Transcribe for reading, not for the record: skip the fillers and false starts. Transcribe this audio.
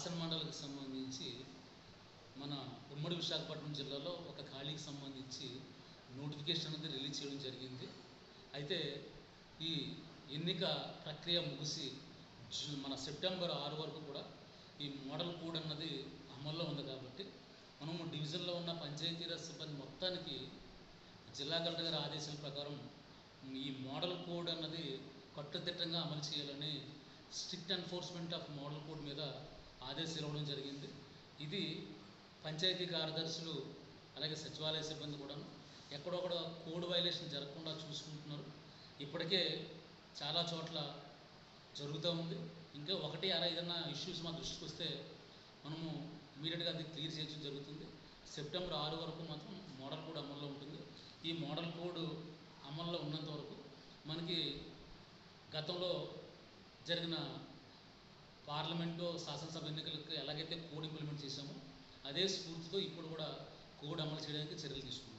శాసన మండలికి సంబంధించి మన ఉమ్మడి విశాఖపట్నం జిల్లాలో ఒక ఖాళీకి సంబంధించి నోటిఫికేషన్ అనేది రిలీజ్ చేయడం జరిగింది. అయితే ఈ ఎన్నిక ప్రక్రియ ముగిసి మన సెప్టెంబర్ 6 వరకు కూడా ఈ మోడల్ కోడ్ అన్నది అమల్లో ఉంది. కాబట్టి మనము డివిజన్లో ఉన్న పంచాయతీరాజ్ సిబ్బంది మొత్తానికి జిల్లా కలెక్టర్ గారి ఆదేశాల ప్రకారం ఈ మోడల్ కోడ్ అన్నది కట్టుదిట్టంగా అమలు చేయాలని strict enforcement of model code మీద ఆదేశాలు ఇవ్వడం జరిగింది. ఇది పంచాయతీ కార్యదర్శులు అలాగే సచివాలయ సిబ్బంది కూడా ఎక్కడొక్కడ కోడ్ వైలేషన్ జరగకుండా చూసుకుంటున్నారు. ఇప్పటికే చాలా చోట్ల జరుగుతూ ఉంది. ఇంకా ఒకటి ఏదైనా ఇష్యూస్ మా దృష్టికి వస్తే మనము ఇమీడియట్గా అది క్లియర్ చేయడం జరుగుతుంది. సెప్టెంబర్ 6 వరకు మాత్రం మోడల్ కోడ్ అమల్లో ఉంటుంది. ఈ మోడల్ కోడ్ అమల్లో ఉన్నంత వరకు మనకి గతంలో జరిగిన పార్లమెంటు శాసనసభ ఎన్నికలకు ఎలాగైతే కోడ్ ఇంప్లిమెంట్ చేశామో అదే స్ఫూర్తితో ఇప్పుడు కూడా కోడ్ అమలు చేయడానికి చర్యలు తీసుకుంటాం.